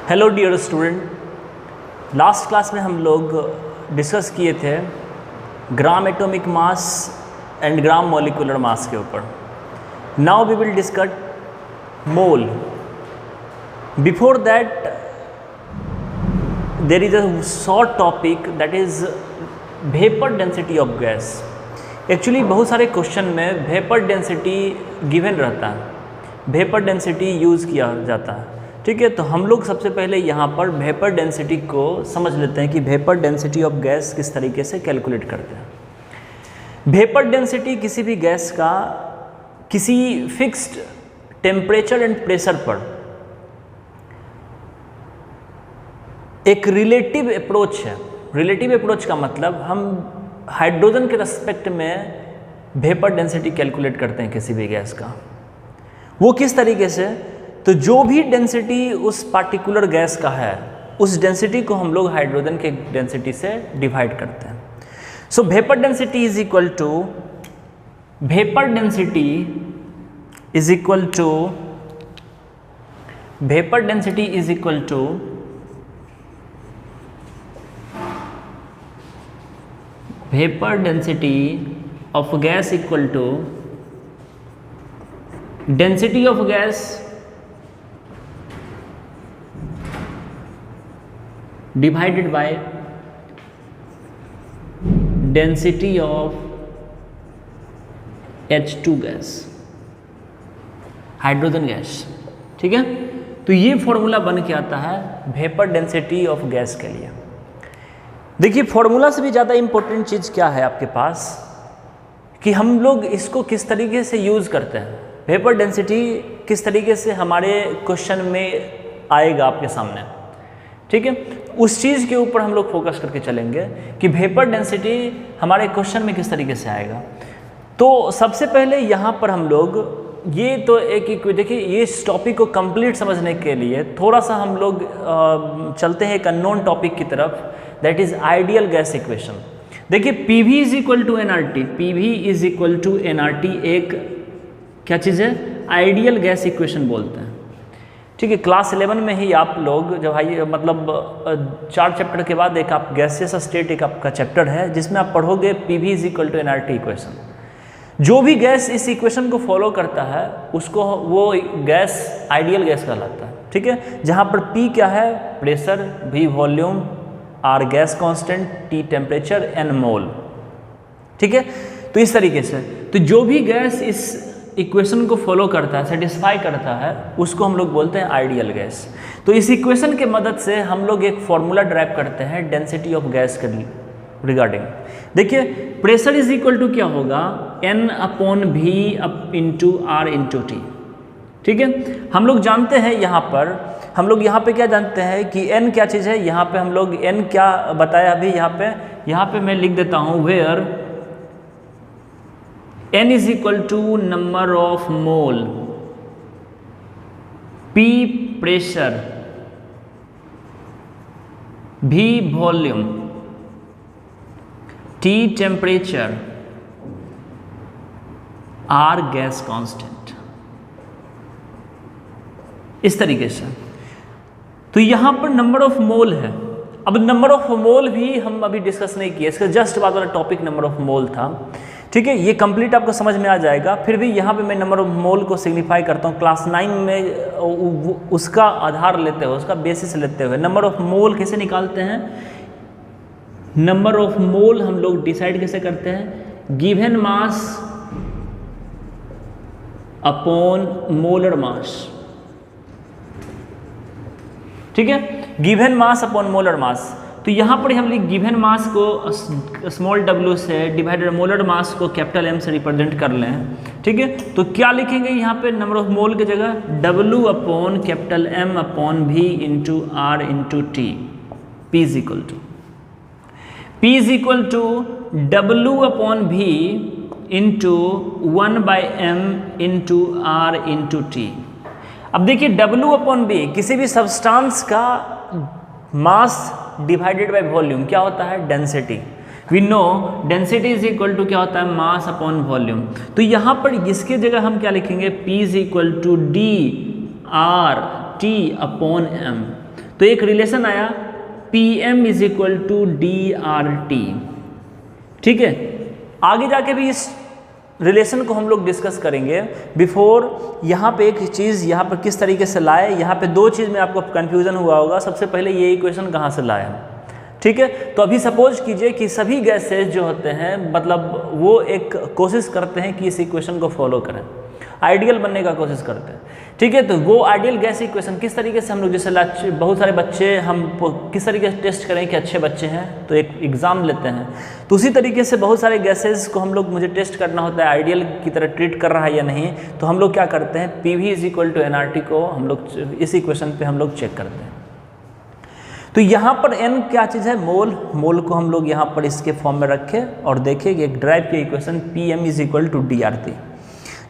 Hello dear student, last class में हम लोग डिस्कस किए थे gram atomic mass and gram molecular mass के ऊपर. Now we will discuss mole. Before that there is a short topic that is vapour density of gas. Actually बहुत सारे question में वेपर डेंसिटी गिवन रहता है, vapour density use किया जाता है. ठीक है, तो हम लोग सबसे पहले यहाँ पर वेपर डेंसिटी को समझ लेते हैं कि वेपर डेंसिटी ऑफ गैस किस तरीके से कैलकुलेट करते हैं. वेपर डेंसिटी किसी भी गैस का किसी फिक्स्ड टेम्परेचर एंड प्रेशर पर एक रिलेटिव अप्रोच है. रिलेटिव अप्रोच का मतलब हम हाइड्रोजन के रेस्पेक्ट में वेपर डेंसिटी कैलकुलेट करते हैं किसी भी गैस का. वो किस तरीके से, तो जो भी डेंसिटी उस पार्टिकुलर गैस का है उस डेंसिटी को हम लोग हाइड्रोजन के डेंसिटी से डिवाइड करते हैं. So vapour density is equal to vapour density is equal to vapour density is equal to vapour density of gas equal to density of gas divided by density of H2 gas, hydrogen gas. ठीक है, तो ये formula बन के आता है vapour density of gas के लिए. देखिए, फॉर्मूला से भी ज़्यादा इंपॉर्टेंट चीज़ क्या है आपके पास कि हम लोग इसको किस तरीके से यूज़ करते हैं. वेपर डेंसिटी किस तरीके से हमारे क्वेश्चन में आएगा आपके सामने. ठीक है, उस चीज़ के ऊपर हम लोग फोकस करके चलेंगे कि वेपर डेंसिटी हमारे क्वेश्चन में किस तरीके से आएगा. तो सबसे पहले यहाँ पर हम लोग ये तो एक देखिए, ये इस टॉपिक को कंप्लीट समझने के लिए थोड़ा सा हम लोग चलते हैं एक अननोन टॉपिक की तरफ, that is ideal gas equation. देखिए, P V is equal to N R T. P V is equal to N R T एक क्या चीज़ है, आइडियल गैस इक्वेशन बोलते हैं. ठीक है, क्लास 11 में ही आप लोग जब मतलब 4 चैप्टर के बाद एक आप गैसेस स्टेट एक आपका चैप्टर है जिसमें आप पढ़ोगे P V is equal to N R T equation. जो भी गैस इस इक्वेशन को फॉलो करता है उसको वो गैस आइडियल गैस कहलाता है. ठीक है, जहाँ पर पी क्या है, pressure, V volume, R gas constant, T temperature, n mole. ठीक है, तो इस तरीके से तो जो भी गैस इस इक्वेशन को फॉलो करता है, सेटिस्फाई करता है, उसको हम लोग बोलते हैं आइडियल गैस. तो इस इक्वेशन के मदद से हम लोग एक फॉर्मूला ड्राइव करते हैं डेंसिटी ऑफ गैस के रिगार्डिंग. देखिए, प्रेशर इज इक्वल टू क्या होगा, N upon V up into R into T. ठीक है, हम लोग जानते हैं हम लोग यहाँ पे क्या जानते हैं कि एन क्या चीज़ है. यहाँ पे हम लोग एन क्या बताया अभी, यहाँ पे मैं लिख देता हूँ where n is equal to number of mole, P pressure, V volume, T temperature, R gas constant. इस तरीके से. तो यहाँ पर नंबर ऑफ मोल है. अब नंबर ऑफ मोल भी हम अभी डिस्कस नहीं किए, इसका जस्ट बाद वाला टॉपिक नंबर ऑफ मोल था. ठीक है, ये कंप्लीट आपको समझ में आ जाएगा. फिर भी यहाँ पे मैं नंबर ऑफ मोल को सिग्निफाई करता हूँ. क्लास 9 में उसका आधार लेते हुए, उसका बेसिस लेते हुए नंबर ऑफ मोल कैसे निकालते हैं. नंबर ऑफ मोल हम लोग डिसाइड कैसे करते हैं, given mass upon molar mass. ठीक है, given mass upon molar mass. तो यहाँ पर हम लोग गिवन मास को स्मॉल w से डिवाइडेड मोलर मास को कैपिटल M से रिप्रेजेंट कर लें. ठीक है, तो क्या लिखेंगे यहाँ पे नंबर ऑफ मोल की जगह W upon capital M upon V into R into T. P is equal to W upon V into 1/m into R into T. अब देखिए, W अपॉन V किसी भी सब्सटेंस का मास डिवाइडेड बाय वॉल्यूम क्या होता है, density. We know density is equal to क्या होता है, मास अपॉन वॉल्यूम. तो यहाँ पर इसके जगह हम क्या लिखेंगे, P is equal to D R T upon M. तो एक रिलेशन आया PM is equal to DRT। ठीक है, आगे जाके भी इस रिलेशन को हम लोग डिस्कस करेंगे। बिफोर यहाँ पे एक चीज़ यहाँ पर किस तरीके से लाए, यहाँ पे दो चीज़ में आपको कन्फ्यूज़न हुआ होगा। सबसे पहले ये इक्वेशन कहाँ से लाए हम, ठीक है। तो अभी सपोज कीजिए कि सभी गैसेज जो होते हैं मतलब वो एक कोशिश करते हैं कि इस इक्वेशन को फॉलो करें, आइडियल बनने का कोशिश करते हैं, ठीक है। तो वो आइडियल गैस इक्वेशन किस तरीके से हम लोग, जैसे बहुत सारे बच्चे हम किस तरीके से टेस्ट करें कि अच्छे बच्चे हैं, तो एक एग्ज़ाम लेते हैं, तो उसी तरीके से बहुत सारे गैसेस को हम लोग मुझे टेस्ट करना होता है आइडियल की तरह ट्रीट कर रहा है या नहीं। तो हम लोग क्या करते हैं, PV is equal to NRT को हम लोग इस इक्वेशन पे हम लोग चेक करते हैं। तो यहाँ पर n क्या चीज़ है, मोल को हम लोग यहाँ पर इसके फॉर्म में रखें और देखें कि एक ड्राइव की equation PM is equal to DRT,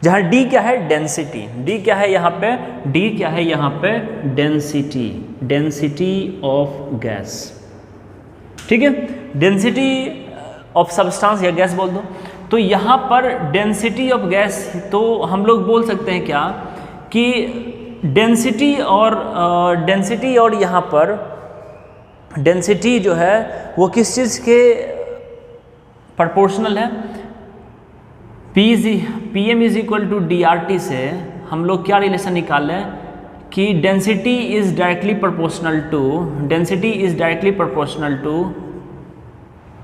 जहाँ D क्या है, डेंसिटी। D क्या है यहाँ पे, D क्या है यहाँ पे, डेंसिटी ऑफ गैस, ठीक है, डेंसिटी ऑफ सब्सटेंस या गैस बोल दो। तो यहाँ पर डेंसिटी ऑफ गैस, तो हम लोग बोल सकते हैं क्या कि डेंसिटी और यहाँ पर डेंसिटी जो है वो किस चीज़ के प्रोपोर्शनल है, PM is equal to DRT से हम लोग क्या रिलेशन निकालें कि density is directly proportional to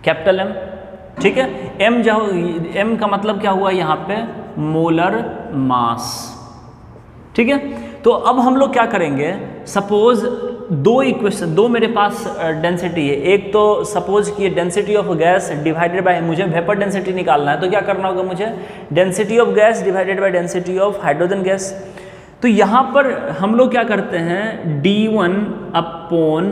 capital M, ठीक है। M का मतलब क्या हुआ यहाँ पे, मोलर मास, ठीक है। तो अब हम लोग क्या करेंगे, सपोज दो मेरे पास डेंसिटी है। एक तो सपोज कि density of gas divided by, मुझे वेपर डेंसिटी निकालना है, तो क्या करना होगा मुझे, density of gas divided by density of hydrogen gas. तो यहाँ पर हम लोग क्या करते हैं, D1 upon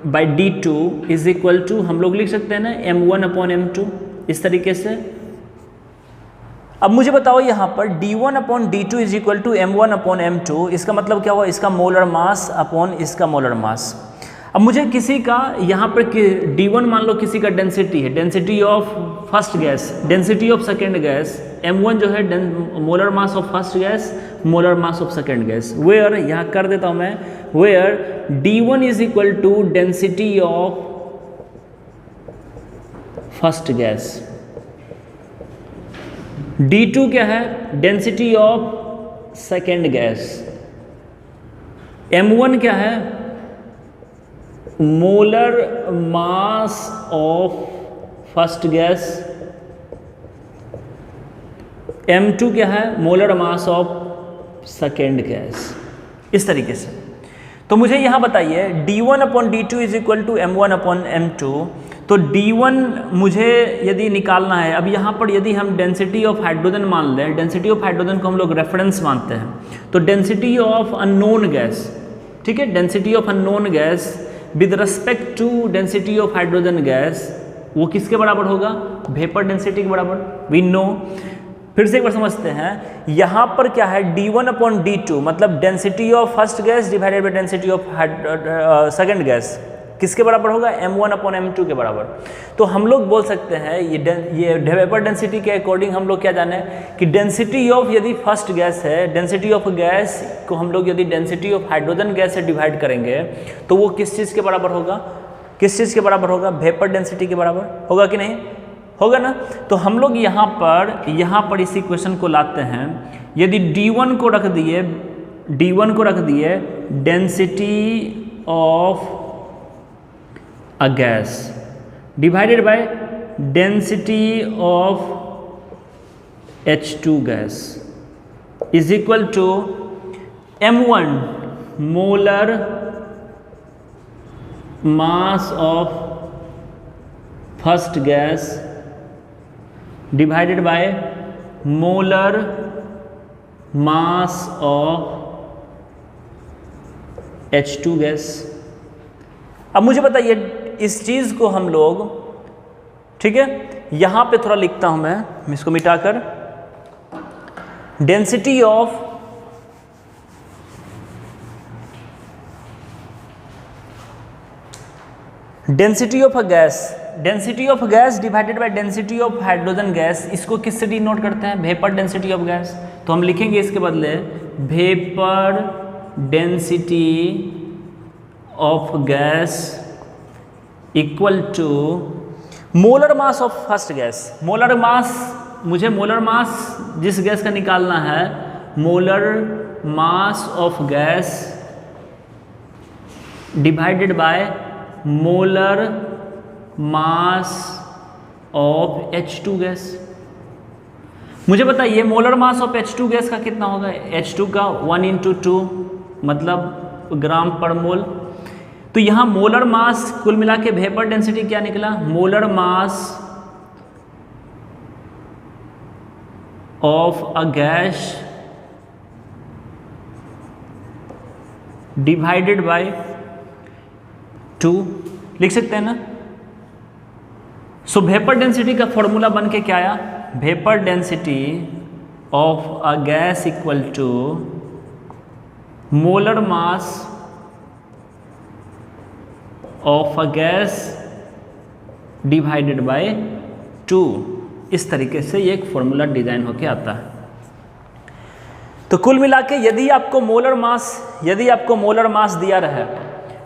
by D2 is equal to, हम लोग लिख सकते हैं ना M1 अपॉन M2 इस तरीके से। अब मुझे बताओ यहाँ पर D1 upon D2 is equal to M1 upon M2, इसका मतलब क्या हुआ, इसका मोलर मास अपॉन इसका मोलर मास। अब मुझे किसी का यहाँ पर D1 मान लो किसी का डेंसिटी है, density of first gas, density of second gas, M1 जो है molar mass of first gas, molar mass of second gas, where यहाँ कर देता हूँ मैं, where D1 is equal to density of first gas, D2 क्या है, density of second gas, M1 क्या है, molar mass of first gas, M2 क्या है, molar mass of second gas, इस तरीके से। तो मुझे यहाँ बताइए D1 upon D2 is equal to M1 upon M2, तो D1 मुझे यदि निकालना है, अब यहाँ पर यदि हम डेंसिटी ऑफ हाइड्रोजन मान लें, डेंसिटी ऑफ हाइड्रोजन को हम लोग रेफरेंस मानते हैं, तो डेंसिटी ऑफ अननोन गैस, ठीक है, density of unknown gas with respect to density of hydrogen gas, वो किसके बराबर होगा, वेपर डेंसिटी के बराबर, वी नो। फिर से एक बार समझते हैं, यहाँ पर क्या है, D1 अपॉन D2 मतलब density of first gas divided by density of second gas, किसके बराबर होगा, M1 अपॉन M2 के बराबर। तो हम लोग बोल सकते हैं ये वेपर डेंसिटी के अकॉर्डिंग हम लोग क्या जाने कि डेंसिटी ऑफ यदि फर्स्ट गैस है, डेंसिटी ऑफ गैस को हम लोग यदि डेंसिटी ऑफ हाइड्रोजन गैस से डिवाइड करेंगे तो वो किस चीज़ के बराबर होगा, किस चीज़ के बराबर होगा, वेपर डेंसिटी के बराबर होगा कि नहीं होगा ना। तो हम लोग यहाँ पर इस इक्वेशन को लाते हैं, यदि D1 को रख दिए density of a gas divided by density of H2 gas is equal to M1 molar mass of first gas divided by molar mass of H2 gas। अब मुझे बताइए इस चीज़ को हम लोग, ठीक है, यहाँ पे थोड़ा लिखता हूँ मैं इसको मिटाकर, density of a gas divided by density of hydrogen gas, इसको किससे डिनोट करते हैं, वेपर डेंसिटी ऑफ गैस। तो हम लिखेंगे इसके बदले vapour density of gas equal to molar mass of first gas. Molar mass, मुझे मोलर मास जिस गैस का निकालना है, molar mass of gas divided by molar mass of H2 gas. मुझे बताइए molar mass of H2 gas का कितना होगा? H2 का 1 × 2 मतलब ग्राम पर मोल। तो यहाँ मोलर मास कुल मिला के वेपर डेंसिटी क्या निकला? Molar mass of a gas divided by 2 लिख सकते हैं ना। सो वेपर डेंसिटी का फॉर्मूला बन के क्या आया? Vapour density of a gas equal to molar mass of a gas divided by 2। इस तरीके से ये एक फॉर्मूला डिजाइन होके आता है। तो कुल मिला के यदि आपको मोलर मास दिया रहे,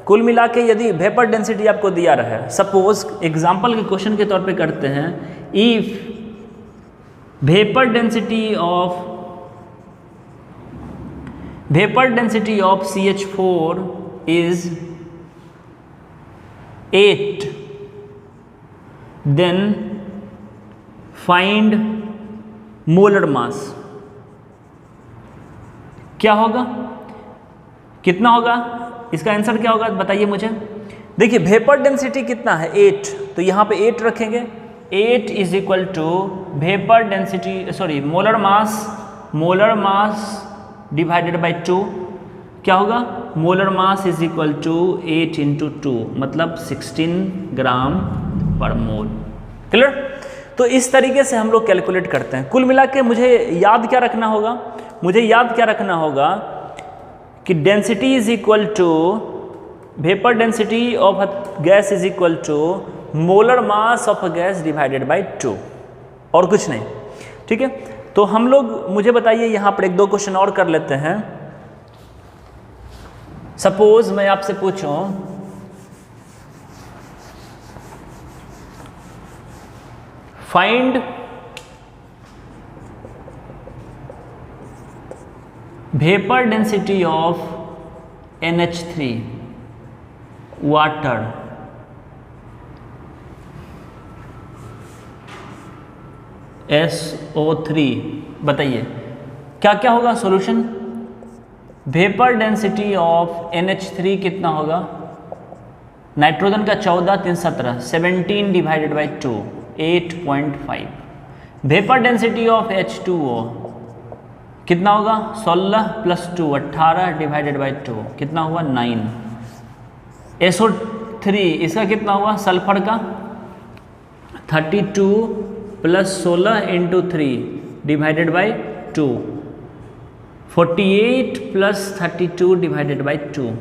कुल मिला के यदि वेपर डेंसिटी आपको दिया रहे, सपोज एग्जांपल के क्वेश्चन के तौर पे करते हैं, if vapour density of CH4 is 8, then find molar mass. क्या होगा, कितना होगा, इसका आंसर क्या होगा बताइए मुझे। देखिए वेपर डेंसिटी कितना है? 8, तो यहाँ पे 8 रखेंगे। 8 is equal to vapour density, sorry molar mass divided by 2। क्या होगा? Molar mass is equal to 8 × 2 मतलब 16 ग्राम पर मोल। क्लियर? तो इस तरीके से हम लोग कैलकुलेट करते हैं। कुल मिला के मुझे याद क्या रखना होगा? मुझे याद क्या रखना होगा कि density is equal to vapour density of a gas is equal to molar mass of a gas divided by 2, और कुछ नहीं। ठीक है, तो हम लोग, मुझे बताइए यहाँ पर 1-2 क्वेश्चन और कर लेते हैं। सपोज मैं आपसे पूछूं, find vapour density of NH3 water SO3। बताइए क्या क्या होगा solution? Vapour density of NH3 कितना होगा? नाइट्रोजन का 14, 3, 17, 17 divided by 2 8.5। Vapour density of H2O कितना होगा? 16 + 2 18 डिवाइडेड बाय 2 कितना हुआ? 9। SO3 इसका कितना हुआ? सल्फर का 32 + 16 × 3 डिवाइडेड बाय 2 48 + 32 डिवाइडेड बाय 2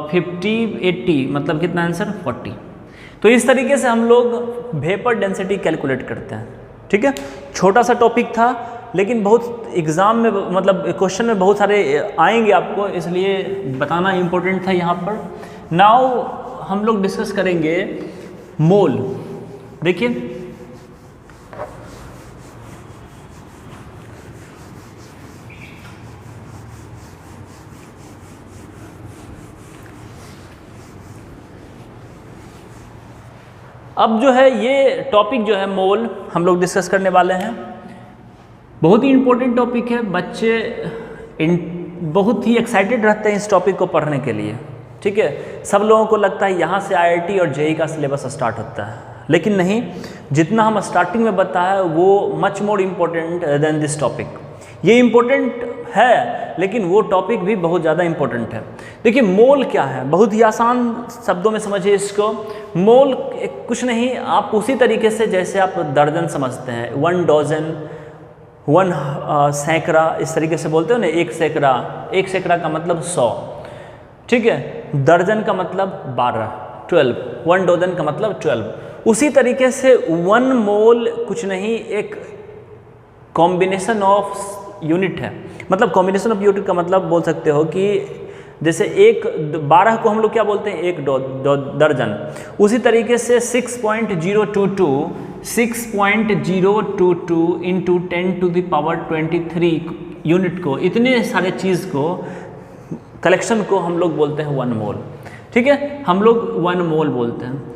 50 80 मतलब कितना आंसर? 40। तो इस तरीके से हम लोग वेपर डेंसिटी कैलकुलेट करते हैं। ठीक है, छोटा सा टॉपिक था लेकिन बहुत एग्जाम में, मतलब क्वेश्चन में बहुत सारे आएंगे आपको, इसलिए बताना इम्पोर्टेंट था यहाँ पर। नाउ हम लोग डिस्कस करेंगे मोल। देखिए अब जो है ये टॉपिक जो है मोल हम लोग डिस्कस करने वाले हैं। बहुत ही इम्पोर्टेंट टॉपिक है, बच्चे बहुत ही एक्साइटेड रहते हैं इस टॉपिक को पढ़ने के लिए। ठीक है, सब लोगों को लगता है यहाँ से IIT और JEE का सिलेबस स्टार्ट होता है, लेकिन नहीं, जितना हम स्टार्टिंग में बताया वो much more important then this topic. ये इम्पोर्टेंट है लेकिन वो टॉपिक भी बहुत ज़्यादा इम्पोर्टेंट है। देखिए मोल क्या है, बहुत ही आसान शब्दों में समझिए इसको। मोल कुछ नहीं, आप उसी तरीके से जैसे आप दर्जन समझते हैं, 1 डजन, 1 सैकड़ा, इस तरीके से बोलते हो ना, 1 सैकड़ा। 1 सैकड़ा का मतलब 100। ठीक है, दर्जन का मतलब 12, 12, 1 डजन का मतलब 12। उसी तरीके से 1 मोल कुछ नहीं, एक कॉम्बिनेशन ऑफ यूनिट है। मतलब कॉम्बिनेशन ऑफ यूनिट का मतलब बोल सकते हो कि जैसे 12 को हम लोग क्या बोलते हैं, एक दर्जन। उसी तरीके से 6.022 इंटू 10⁻23 यूनिट को, इतने सारे चीज़ को, कलेक्शन को हम लोग बोलते हैं 1 मोल। ठीक है, हम लोग 1 मोल बोलते हैं।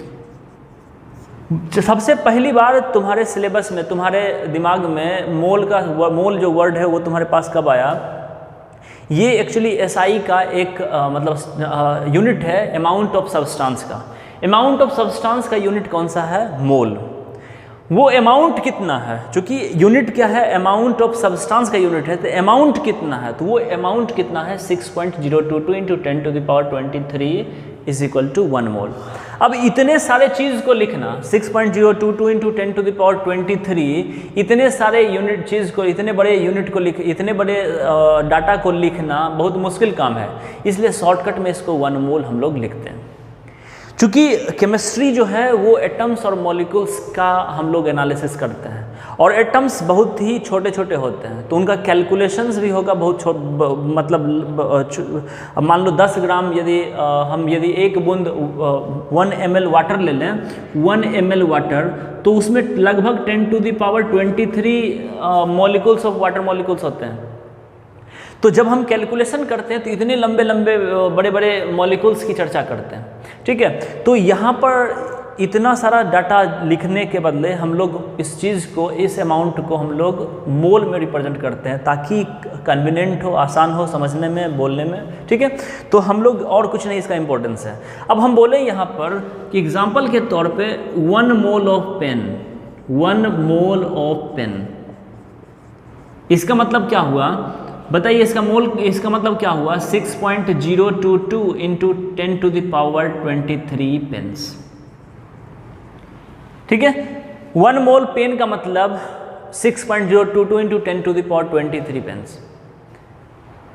सबसे पहली बार तुम्हारे सिलेबस में, तुम्हारे दिमाग में मोल जो वर्ड है वो तुम्हारे पास कब आया? ये एक्चुअली एसआई का एक मतलब यूनिट है, अमाउंट ऑफ सब्सटेंस का। अमाउंट ऑफ सब्सटेंस का यूनिट कौन सा है? मोल। वो अमाउंट कितना है, क्योंकि यूनिट क्या है, अमाउंट ऑफ सब्सटेंस का यूनिट है, तो अमाउंट कितना है, तो वो अमाउंट कितना है 6.022 इंटू 10⁻23 इज इक्वल टू 1 मोल। अब इतने सारे चीज़ को लिखना, 6.022 इंटू 10⁻23, इतने सारे यूनिट चीज़ को, इतने बड़े यूनिट को इतने बड़े डाटा को लिखना बहुत मुश्किल काम है, इसलिए शॉर्टकट में इसको 1 मोल हम लोग लिखते हैं। चूँकि केमिस्ट्री जो है वो एटम्स और मॉलिक्यूल्स का हम लोग एनालिसिस करते हैं, और एटम्स बहुत ही छोटे छोटे होते हैं, तो उनका कैलकुलेशंस भी होगा बहुत मतलब मान लो 10 ग्राम यदि यदि एक बूंद 1 ml वाटर ले लें, 1 ml वाटर, तो उसमें लगभग 10⁻23 मॉलिक्यूल्स ऑफ वाटर मॉलिक्यूल्स होते हैं। तो जब हम कैलकुलेशन करते हैं तो इतने लंबे लंबे बड़े बड़े मॉलिक्यूल्स की चर्चा करते हैं। ठीक है, तो यहाँ पर इतना सारा डाटा लिखने के बदले हम लोग इस चीज़ को, इस अमाउंट को हम लोग मोल में रिप्रेजेंट करते हैं, ताकि कन्वीनियंट हो, आसान हो समझने में, बोलने में। ठीक है, तो हम लोग, और कुछ नहीं, इसका इम्पोर्टेंस है। अब हम बोले यहाँ पर कि एग्जाम्पल के तौर पे 1 mole of pen, 1 mole of pen, इसका मतलब क्या हुआ बताइए? इसका मतलब क्या हुआ? 6.022 इंटू 10⁻23 पेन्स। ठीक है, 1 मोल पेन का मतलब 6.022 इंटू 10⁻23 पेन्स।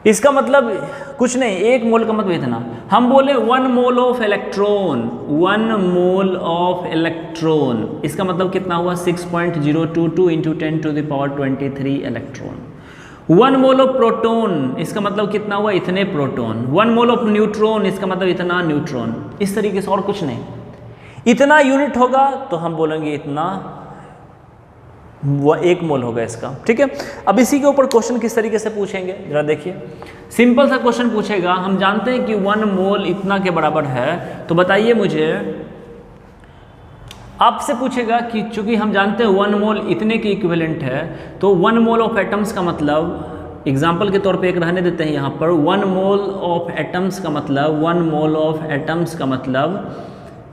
इसका मतलब कुछ नहीं, 1 मोल का मतलब इतना। हम बोले 1 mole of electron, 1 mole of electron, इसका मतलब कितना हुआ? 6.022 into 10⁻23 electron. 1 mole of proton, इसका मतलब कितना हुआ? इतने प्रोटॉन। 1 मोल ऑफ न्यूट्रॉन, इसका मतलब इतना न्यूट्रॉन। इस तरीके से, और कुछ नहीं। इतना यूनिट होगा तो हम बोलेंगे इतना, वो 1 मोल होगा इसका। ठीक है, अब इसी के ऊपर क्वेश्चन किस तरीके से पूछेंगे जरा देखिए। सिंपल सा क्वेश्चन पूछेगा, हम जानते हैं कि 1 मोल इतना के बराबर है, तो बताइए मुझे, आपसे पूछेगा कि चूंकि हम जानते हैं 1 मोल इतने के इक्विवेलेंट है, तो 1 मोल ऑफ एटम्स का मतलब, एग्जाम्पल के तौर पे एक रहने देते हैं यहाँ पर, 1 मोल ऑफ एटम्स का मतलब, 1 मोल ऑफ एटम्स का मतलब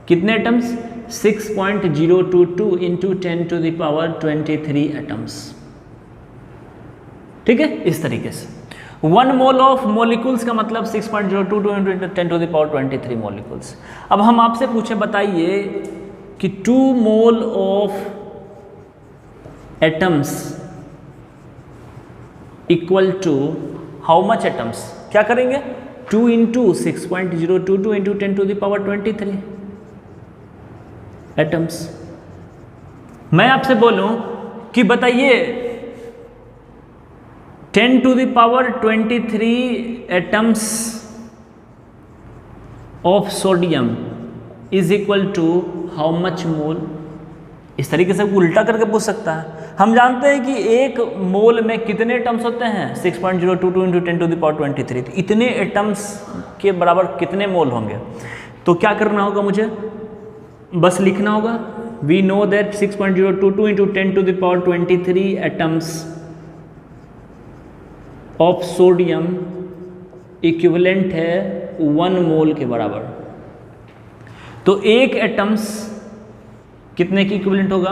कितने एटम्स? 6.022 into 10⁻23 atoms. ठीक है, इस तरीके से। 1 मोल ऑफ मॉलिक्यूल्स का मतलब 6.022 इंटू 10⁻23 मॉलिक्यूल्स। अब हम आपसे पूछे, बताइए कि 2 mole of atoms equal to how much atoms? क्या करेंगे? 2 इंटू 6.022 इंटू 10⁻23 एटम्स। मैं आपसे बोलूं कि बताइए 10⁻23 atoms of sodium is equal to how much mole? इस तरीके से उल्टा करके पूछ सकता है। हम जानते हैं कि 1 मोल में कितने एटम्स होते हैं? 6.022 इंटू 10⁻23, तो इतने एटम्स के बराबर कितने मोल होंगे? तो क्या करना होगा मुझे? बस लिखना होगा, we know that 6.022 into 10⁻23 atoms of sodium equivalent है 1 मोल के बराबर। तो 1 एटम्स कितने की इक्विवेलेंट होगा?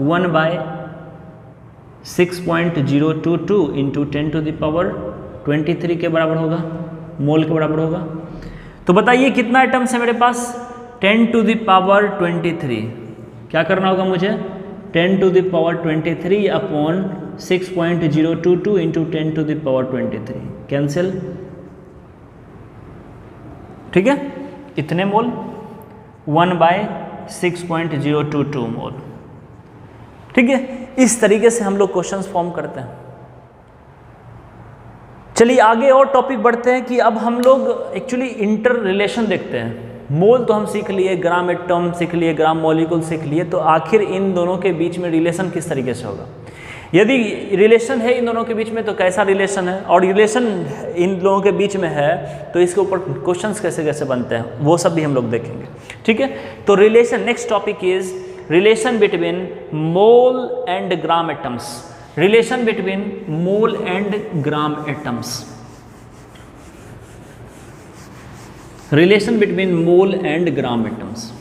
1/6.022 इंटू 10⁻23 के बराबर होगा, मोल के बराबर होगा। तो बताइए कितना एटम्स है मेरे पास? 10⁻23। क्या करना होगा मुझे? 10⁻23 अपॉन 6.022 इंटू 10⁻23, कैंसिल। ठीक है, इतने मोल, 1/6.022 मोल। ठीक है, इस तरीके से हम लोग क्वेश्चंस फॉर्म करते हैं। चलिए आगे और टॉपिक बढ़ते हैं कि अब हम लोग एक्चुअली इंटर रिलेशन देखते हैं। मोल तो हम सीख लिए, ग्राम एटम सीख लिए, ग्राम मॉलिक्यूल सीख लिए, तो आखिर इन दोनों के बीच में रिलेशन किस तरीके से होगा। यदि रिलेशन है इन दोनों के बीच में तो कैसा रिलेशन है, और रिलेशन इन लोगों के बीच में है तो इसके ऊपर क्वेश्चंस कैसे कैसे बनते हैं वो सब भी हम लोग देखेंगे। ठीक है, तो relation, next topic is relation between mole and gram atoms. Relation between mole and gram atoms. Relation between mole and gram atoms.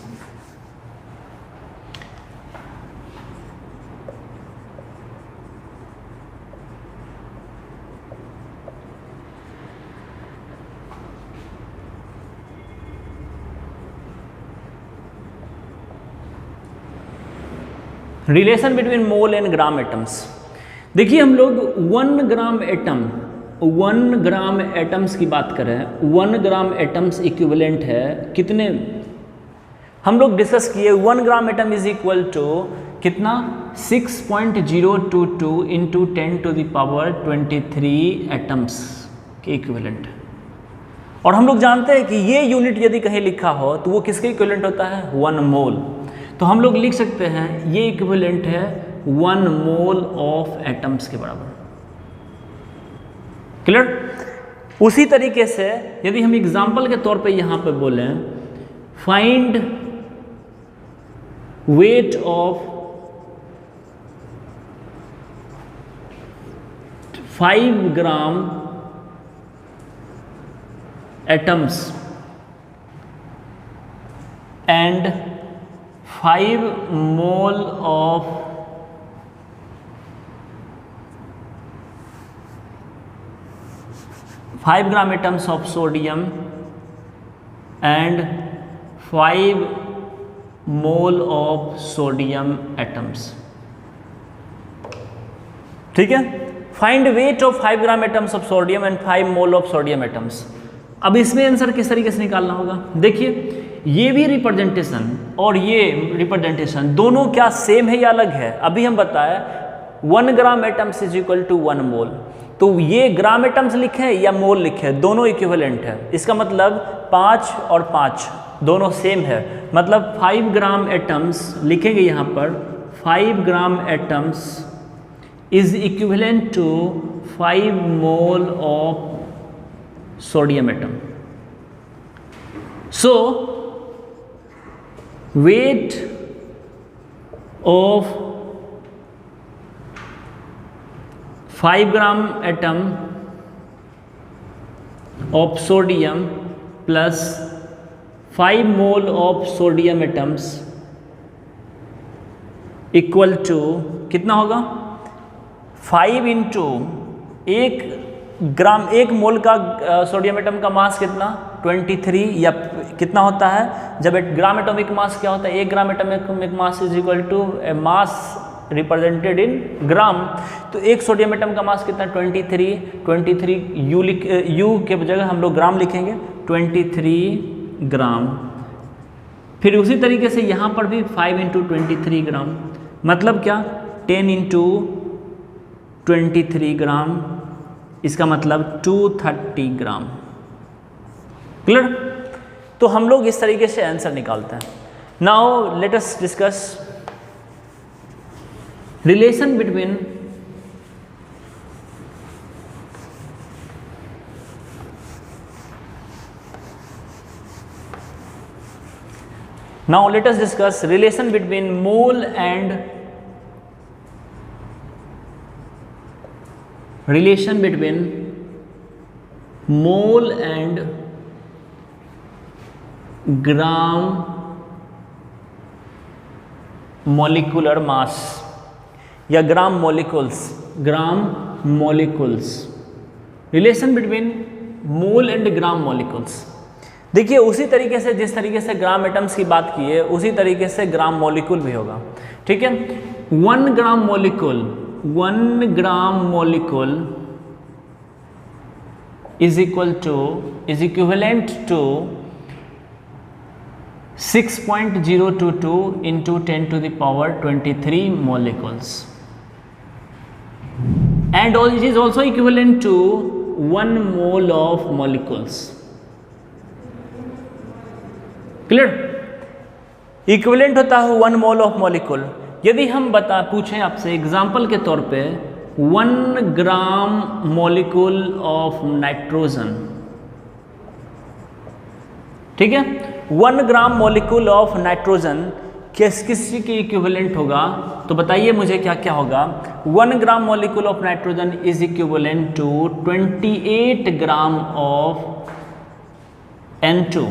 Relation between mole and gram atoms. देखिए हम लोग 1 ग्राम एटम, 1 ग्राम एटम्स की बात करें, 1 ग्राम atoms equivalent है कितने, हम लोग डिस्कस किए 1 gram atom is equal to कितना 6.022 इंटू 10⁻23 एटम्स के इक्विवेलेंट। और हम लोग जानते हैं कि ये यूनिट यदि कहीं लिखा हो तो वो किसके इक्विवेलेंट होता है, 1 मोल। तो हम लोग लिख सकते हैं ये इक्विवेलेंट है 1 मोल ऑफ एटम्स के बराबर। क्लियर। उसी तरीके से यदि हम एग्जाम्पल के तौर पे यहां पे बोलें find weight of 5 gram atoms and 5 mole of gram atoms of sodium and 5 mole of sodium atoms. ठीक है, find weight of 5 gram atoms of sodium and 5 mole of sodium atoms. अब इसमें आंसर किस तरीके से निकालना होगा, देखिए ये भी रिप्रेजेंटेशन और ये रिप्रेजेंटेशन दोनों क्या सेम है या अलग है। अभी हम बताए 1 ग्राम एटम्स इज इक्वल टू 1 मोल, तो ये ग्राम एटम्स लिखे या मोल लिखे दोनों इक्विवेलेंट है। इसका मतलब 5 और 5 दोनों सेम है, मतलब 5 ग्राम एटम्स लिखेंगे यहाँ पर 5 gram atoms is equivalent to 5 mole of sodium atom. So weight of 5 gram atom of sodium plus 5 mole of sodium atoms equal to कितना होगा 5 इंटू 1 ग्राम, 1 मोल का सोडियम एटम का मास कितना 23, या कितना होता है जब ग्राम एटॉमिक मास क्या होता है, 1 gram atomic mass is equal to mass represented in gram. तो 1 सोडियम एटम का मास कितना 23 यू के जगह हम लोग ग्राम लिखेंगे 23 ग्राम। फिर उसी तरीके से यहाँ पर भी 5 इंटू 23 ग्राम, मतलब क्या 10 इंटू 23 ग्राम, इसका मतलब 230 ग्राम। क्लियर। तो हम लोग इस तरीके से आंसर निकालते हैं। Now let us discuss relation between now let us discuss relation between mole and gram molecular mass या ग्राम molecules, relation between mole and gram molecules। देखिए उसी तरीके से जिस तरीके से ग्राम एटम्स की बात की है उसी तरीके से ग्राम मॉलिक्यूल भी होगा। ठीक है, 1 gram molecule is equivalent to 6.022 into 10⁻23 molecules, and it is also equivalent to 1 mole of molecules. Clear? Equivalent होता है 1 मोल ऑफ मॉलिक्यूल। यदि हम पूछें आपसे एग्जांपल के तौर पे 1 ग्राम मॉलिक्यूल ऑफ नाइट्रोजन, ठीक है, 1 ग्राम मॉलिक्यूल ऑफ नाइट्रोजन किसी के इक्विवेलेंट होगा, तो बताइए मुझे क्या क्या होगा। 1 gram molecule of nitrogen is equivalent to 28 gram of N2।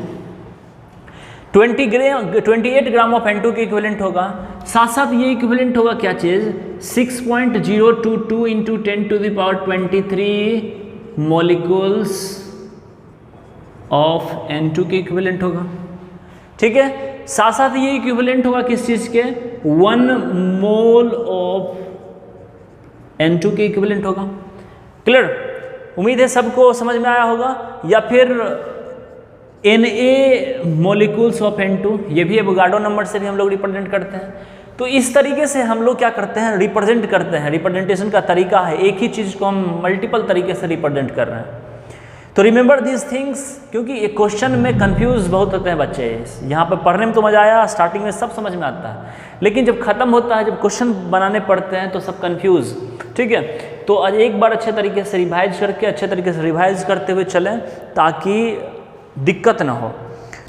28 gram of N2 के इक्विवेलेंट होगा। साथ साथ ये इक्विवेलेंट होगा क्या चीज़, 6.022 इंटू 10⁻23 मॉलिक्यूल्स ऑफ N2 के इक्विवेलेंट होगा। ठीक है, साथ साथ ये इक्विवेलेंट होगा किस चीज़ के, 1 मोल ऑफ N2 के इक्विवेलेंट होगा। क्लियर? उम्मीद है सबको समझ में आया होगा। या फिर Na मॉलिक्यूल्स ऑफ N2, ये भी एवोगाड्रो नंबर से भी हम लोग रिप्रेजेंट करते हैं। तो इस तरीके से हम लोग क्या करते हैं, रिप्रेजेंट करते हैं। रिप्रेजेंटेशन का तरीका है, एक ही चीज़ को हम मल्टीपल तरीके से रिप्रेजेंट कर रहे हैं। तो रिमेंबर दीज थिंग्स, क्योंकि ये क्वेश्चन में कंफ्यूज बहुत होते हैं बच्चे। यहाँ पर पढ़ने में तो मज़ा आया, स्टार्टिंग में सब समझ में आता है, लेकिन जब खत्म होता है, जब क्वेश्चन बनाने पड़ते हैं तो सब कंफ्यूज। ठीक है, तो आज एक बार अच्छे तरीके से रिवाइज करके, अच्छे तरीके से रिवाइज करते हुए चलें ताकि दिक्कत ना हो।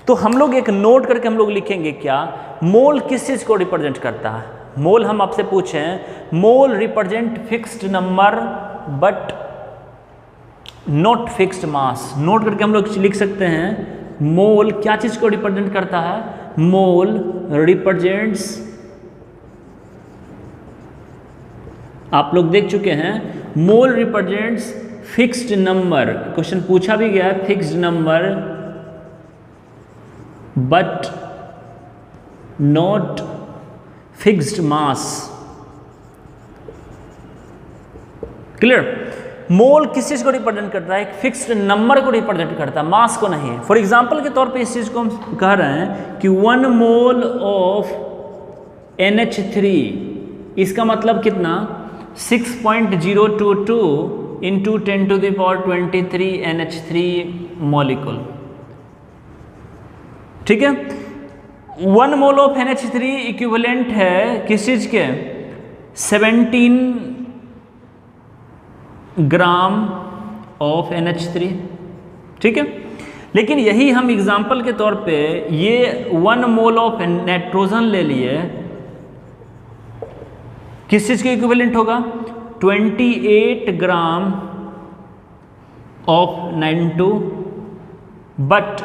तो हम लोग एक नोट करके हम लोग लिखेंगे क्या, मोल किस चीज़ को रिप्रेजेंट करता है। मोल हम आपसे पूछें, mole represent fixed number but not fixed mass. Note करके हम लोग लिख सकते हैं, मोल क्या चीज़ को रिप्रेजेंट करता है, मोल रिप्रेजेंट्स, आप लोग देख चुके हैं, mole represents fixed number. Question पूछा भी गया है, fixed number but not fixed mass. Clear? Mole किस चीज़ को रिप्रेजेंट करता है, एक फिक्स्ड नंबर को रिप्रेजेंट करता है, मास को नहीं। फॉर एग्जांपल के तौर पे इस चीज़ को हम कह रहे हैं कि 1 मोल ऑफ NH3, इसका मतलब कितना, 6.022 इंटू 10⁻23 NH3 मॉलिक्यूल। ठीक है, 1 मोल ऑफ NH3 इक्विवेलेंट है किस चीज़ के, 17 ग्राम ऑफ NH3। ठीक है, लेकिन यही हम एग्जांपल के तौर पे ये 1 मोल ऑफ नाइट्रोजन ले लिए, किस चीज़ के इक्विवेलेंट होगा, 28 gram of N2 but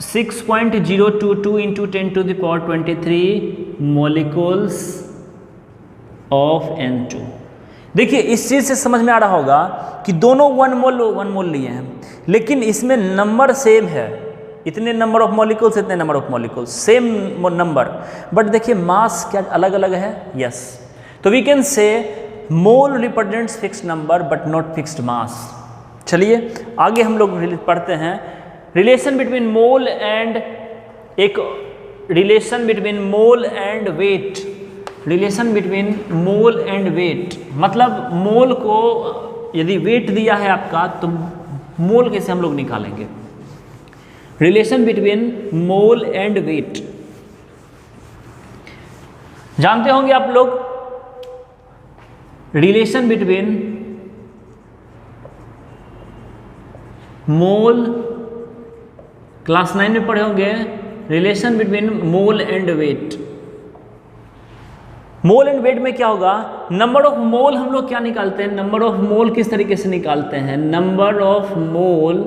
6.022 into 10⁻23 molecules of N2। देखिए इस चीज़ से समझ में आ रहा होगा कि दोनों 1 मोल लिए हैं, लेकिन इसमें नंबर सेम है, इतने नंबर ऑफ मॉलिक्यूल्स, इतने number of molecules, same number, but देखिए मास क्या अलग अलग है। यस, तो we can say mole represents fixed number but not fixed mass. चलिए आगे हम लोग पढ़ते हैं, रिलेशन बिटवीन मोल एंड, एक relation between mole and weight. Relation between mole and weight मतलब मोल को यदि वेट दिया है आपका तो मोल कैसे हम लोग निकालेंगे। Relation between mole and weight जानते होंगे आप लोग, रिलेशन बिटवीन मोल, क्लास 9 में पढ़े होंगे, relation between mole and weight. Mole and weight में क्या होगा, नंबर ऑफ मोल हम लोग क्या निकालते हैं, नंबर ऑफ मोल किस तरीके से निकालते हैं, number of mole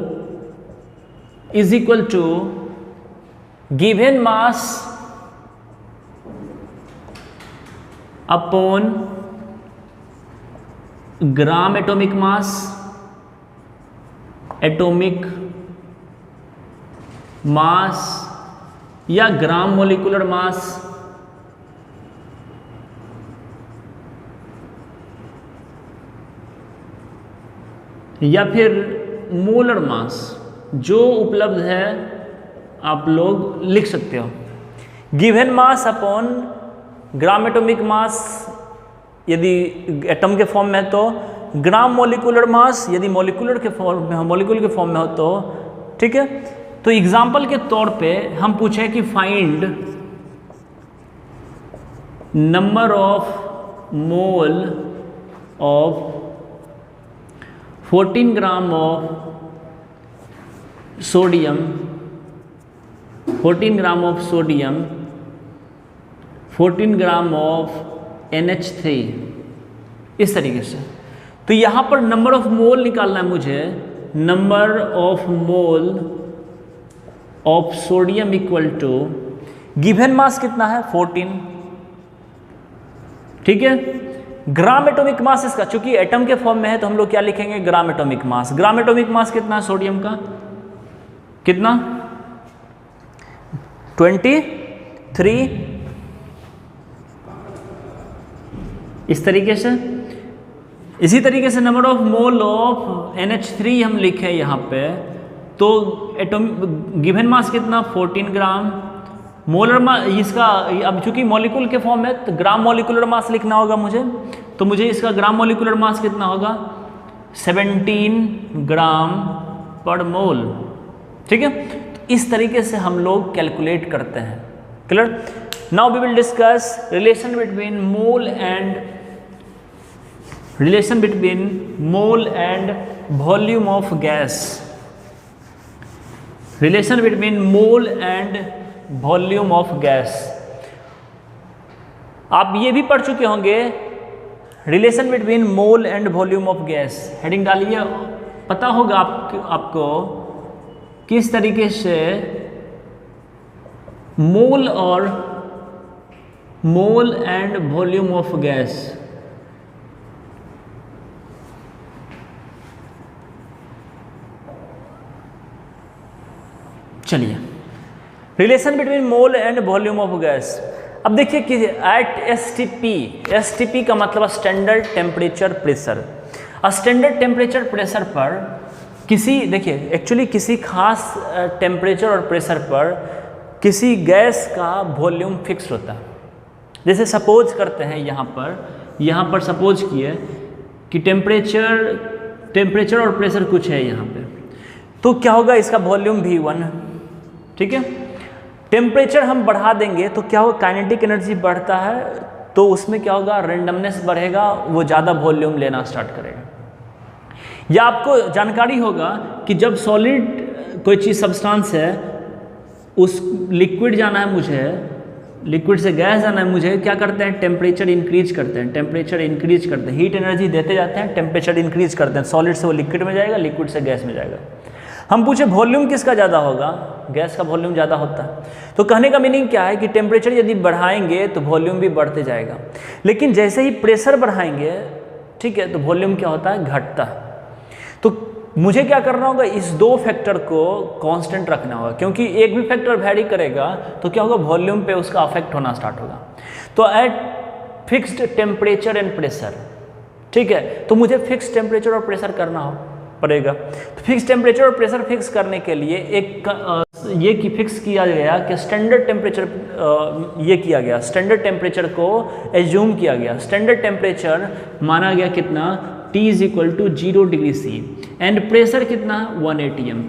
is equal to given mass upon gram atomic mass, atomic mass या ग्राम मोलिकुलर मास, या फिर मोलर मास जो उपलब्ध है आप लोग लिख सकते हो। Given mass upon gram atomic मास यदि एटम के फॉर्म में है तो ग्राम मोलिकुलर मास, यदि मोलिकुलर के फॉर्म में हो, मोलिकुलर के फॉर्म में हो तो ठीक है। तो एग्जाम्पल के तौर पे हम पूछे कि find number of mole of 14 gram of sodium, 14 gram of sodium, 14 gram of NH3, इस तरीके से। तो यहाँ पर नंबर ऑफ मोल निकालना है मुझे, number of mole of sodium equal to given mass कितना है 14, ठीक है। ग्राम एटॉमिक मास इसका, चूंकि एटम के फॉर्म में है तो हम लोग क्या लिखेंगे, ग्राम एटॉमिक मास। ग्राम एटॉमिक मास कितना है सोडियम का, कितना 23, इस तरीके से। इसी तरीके से number of mole of NH3 हम लिखे यहाँ पे, तो एटॉमिक गिवन मास कितना 14 ग्राम। मोलर मास इसका, अब चूंकि मॉलिक्यूल के फॉर्म है तो ग्राम मॉलिक्यूलर मास लिखना होगा मुझे, तो मुझे इसका ग्राम मॉलिक्यूलर मास कितना होगा 17 ग्राम पर मोल, ठीक है। तो इस तरीके से हम लोग कैलकुलेट करते हैं। Clear? Now we will discuss relation between mole and volume of gas. Relation between mole and volume of gas, आप ये भी पढ़ चुके होंगे, relation between mole and volume of gas. Heading डालिए, पता होगा आपको किस तरीके से mole and volume of gas, चलिए relation between mole and volume of gas. अब देखिए कि एट एसटीपी का मतलब standard temperature pressure. Standard temperature pressure पर किसी, देखिए एक्चुअली किसी खास टेम्परेचर और प्रेशर पर किसी गैस का वॉल्यूम फिक्स होता है। जैसे सपोज करते हैं यहाँ पर सपोज किए कि टेम्परेचर और प्रेशर कुछ है यहाँ पे, तो क्या होगा, इसका वॉल्यूम V1, ठीक है। टेम्परेचर हम बढ़ा देंगे तो क्या होगा, काइनेटिक एनर्जी बढ़ता है तो उसमें क्या होगा, रैंडमनेस बढ़ेगा, वो ज़्यादा वॉल्यूम लेना स्टार्ट करेगा। या आपको जानकारी होगा कि जब सॉलिड कोई चीज़ सब्सटेंस है, उस लिक्विड जाना है मुझे, लिक्विड से गैस जाना है मुझे, क्या करते हैं, टेम्परेचर इंक्रीज करते हैं, हीट एनर्जी देते जाते हैं, टेम्परेचर इंक्रीज करते हैं, सॉलिड से वो लिक्विड में जाएगा, लिक्विड से गैस में जाएगा। हम पूछे वॉल्यूम किसका ज़्यादा होगा, गैस का वॉल्यूम ज़्यादा होता है। तो कहने का मीनिंग क्या है कि टेम्परेचर यदि बढ़ाएंगे तो वॉल्यूम भी बढ़ते जाएगा, लेकिन जैसे ही प्रेशर बढ़ाएंगे, ठीक है, तो वॉल्यूम क्या होता है, घटता है। तो मुझे क्या करना होगा, इस दो फैक्टर को कांस्टेंट रखना होगा, क्योंकि एक भी फैक्टर वैरी करेगा तो क्या होगा, वॉल्यूम पे उसका अफेक्ट होना स्टार्ट होगा। तो at fixed temperature and pressure, ठीक है, तो मुझे फिक्स टेम्परेचर और प्रेशर करना पड़ेगा। तो फिक्स टेम्परेचर और प्रेशर फिक्स करने के लिए ये फिक्स किया गया कि स्टैंडर्ड टेम्परेचर, ये किया गया, स्टैंडर्ड टेम्परेचर को एज्यूम किया गया। स्टैंडर्ड टेम्परेचर माना गया कितना, T = 0 degree C and pressure कितना, 1 atm।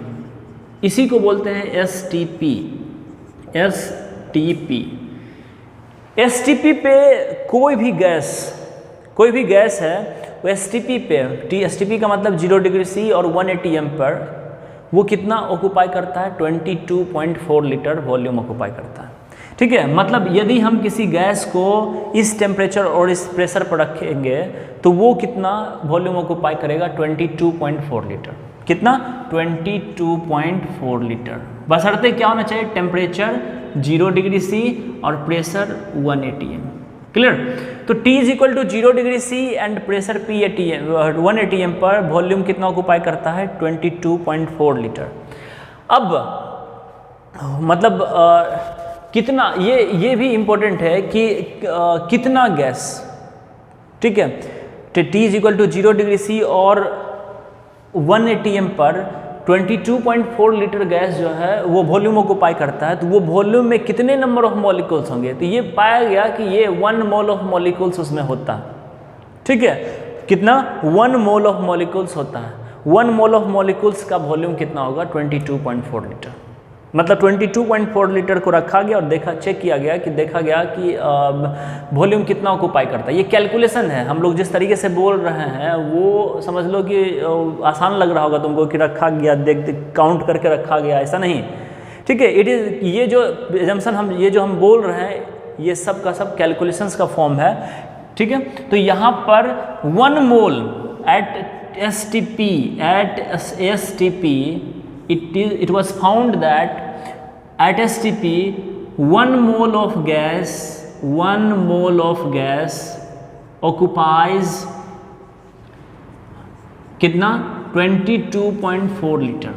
इसी को बोलते हैं STP। STP पे कोई भी गैस है वो STP पे, STP का मतलब 0 डिग्री C और 1 atm पर वो कितना ऑक्यूपाई करता है, 22.4 लीटर वॉल्यूम ऑक्यूपाई करता है, ठीक है। मतलब यदि हम किसी गैस को इस टेम्परेचर और इस प्रेशर पर रखेंगे तो वो कितना वॉल्यूम ऑक्यूपाई करेगा, 22.4 लीटर। कितना, 22.4 लीटर। बशर्ते क्या होना चाहिए, टेम्परेचर 0 डिग्री C और प्रेशर 1 atm। क्लियर? तो T = 0 degree C and pressure 1 atm पर वॉल्यूम कितना ऑक्यूपाई करता है, 22.4 लीटर। अब मतलब कितना, ये भी इम्पोर्टेंट है कि कितना गैस, ठीक है। T = 0 डिग्री C और 1 atm पर 22.4 लीटर गैस जो है वो वॉल्यूम ऑक्यूपाई करता है, तो वो वॉल्यूम में कितने नंबर ऑफ मॉलिक्यूल्स होंगे, तो ये पाया गया कि ये 1 मोल ऑफ मॉलिक्यूल्स उसमें होता है, ठीक है। कितना 1 मोल ऑफ मॉलिक्यूल्स होता है। 1 मोल ऑफ मॉलिक्यूल्स का वॉल्यूम कितना होगा 22.4 लीटर। मतलब 22.4 लीटर को रखा गया और चेक किया गया कि देखा गया कि वॉल्यूम कितना ऑक्यूपाई करता है। ये कैलकुलेशन है, हम लोग जिस तरीके से बोल रहे हैं वो समझ लो कि आसान लग रहा होगा तुमको कि रखा गया, देख काउंट करके रखा गया, ऐसा नहीं। ठीक है, इट इज़ ये जो एजम्पशन ये जो हम बोल रहे हैं ये सब का सब कैलकुलेशंस का फॉर्म है। ठीक है, तो यहाँ पर 1 मोल eight STP it was found that at STP 1 mole of gas occupies कितना 22.4 लीटर।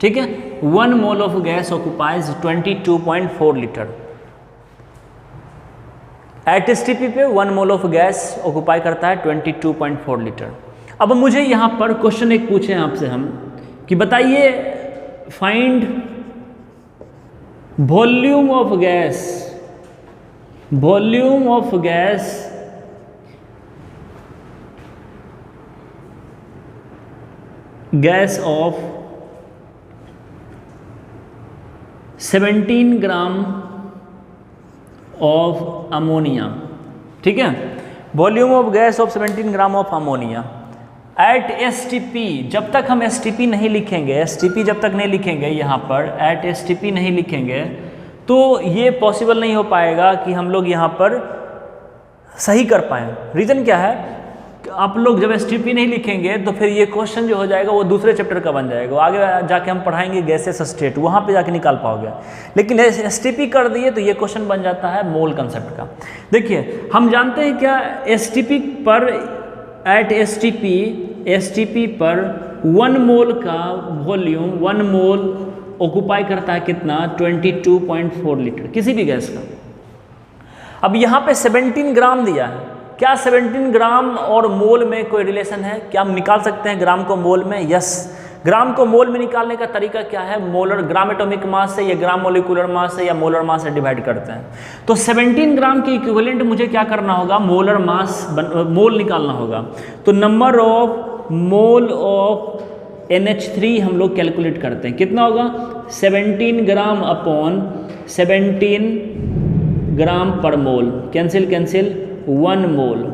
ठीक है, 1 mole of gas occupies 22.4 litre. At STP पे 1 मोल ऑफ गैस ऑक्यूपाई करता है 22.4 लीटर। अब मुझे यहाँ पर क्वेश्चन एक पूछे आपसे हम कि बताइए find volume of gas of 17 gram of ammonia. ठीक है, volume of gas of 17 gram of ammonia at STP। जब तक हम STP नहीं लिखेंगे, STP जब तक नहीं लिखेंगे यहाँ पर एट STP नहीं लिखेंगे तो ये पॉसिबल नहीं हो पाएगा कि हम लोग यहाँ पर सही कर पाएँ। रीज़न क्या है, आप लोग जब STP नहीं लिखेंगे तो फिर ये क्वेश्चन जो हो जाएगा वो दूसरे चैप्टर का बन जाएगा, आगे जाके हम पढ़ाएंगे गैसेस स्टेट, वहाँ पे जाके निकाल पाओगे। लेकिन STP कर दिए तो ये क्वेश्चन बन जाता है मोल कंसेप्ट का। देखिए हम जानते हैं क्या STP पर एट STP पर 1 मोल का वॉल्यूम 1 मोल ऑक्यूपाई करता है कितना 22.4 लीटर किसी भी गैस का। अब यहाँ पे 17 ग्राम दिया है, क्या 17 ग्राम और मोल में कोई रिलेशन है? क्या हम निकाल सकते हैं ग्राम को मोल में? यस, ग्राम को मोल में निकालने का तरीका क्या है, मोलर ग्राम एटॉमिक मास से या ग्राम मोलिकुलर मास से या मोलर मास से डिवाइड करते हैं। तो 17 ग्राम के इक्विवेलेंट मुझे क्या करना होगा, मोलर मास मोल निकालना होगा। तो number of mole of NH3 हम लोग कैलकुलेट करते हैं, कितना होगा 17 ग्राम अपॉन 17 ग्राम पर मोल, कैंसिल 1 मोल।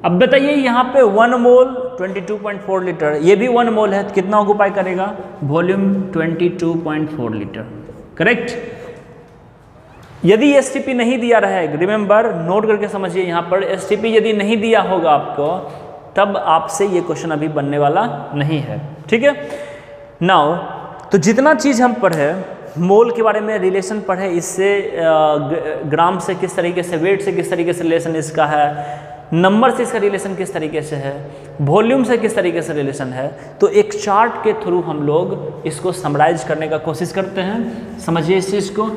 अब बताइए यहाँ पे 1 मोल 22.4 लीटर, ये भी 1 मोल है, तो कितना ऑक्यूपाई करेगा वॉल्यूम 22.4 लीटर, करेक्ट। यदि STP नहीं दिया रहेगा, रिमेंबर नोट करके समझिए, यहाँ पर STP यदि नहीं दिया होगा आपको तब आपसे ये क्वेश्चन अभी बनने वाला नहीं है। ठीक है, नाउ तो जितना चीज़ हम पढ़े, मोल के बारे में रिलेशन पढ़े, इससे ग्राम से किस तरीके से, वेट से किस तरीके से रिलेशन इसका है, नंबर से इसका रिलेशन किस तरीके से है, वॉल्यूम से किस तरीके से रिलेशन है, तो एक चार्ट के थ्रू हम लोग इसको समराइज करने का कोशिश करते हैं। समझिए इस चीज़ को।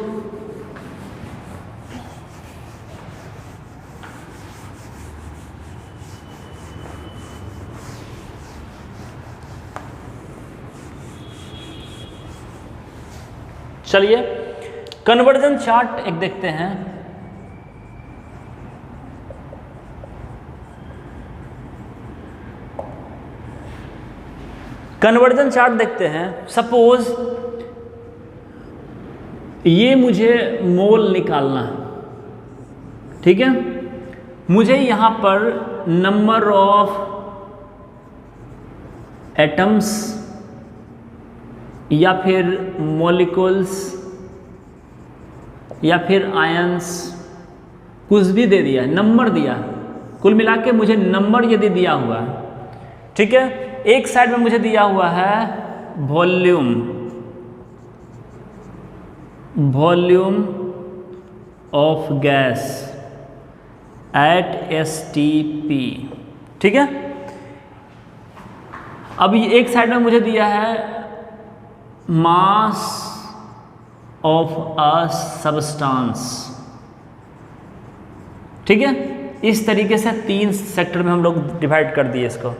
चलिए कन्वर्जन चार्ट एक देखते हैं। कन्वर्जन चार्ट देखते हैं। सपोज ये मुझे मोल निकालना है, ठीक है, मुझे यहाँ पर नंबर ऑफ एटम्स या फिर मॉलिक्यूल्स या फिर आयंस कुछ भी दे दिया है, नंबर दिया है, कुल मिला के मुझे नंबर यदि दिया हुआ है, ठीक है, एक साइड में मुझे दिया हुआ है volume of gas at STP, ठीक है। अब एक साइड में मुझे दिया है मास ऑफ अ सब्सटेंस, ठीक है। इस तरीके से 3 सेक्टर में हम लोग डिवाइड कर दिए इसको।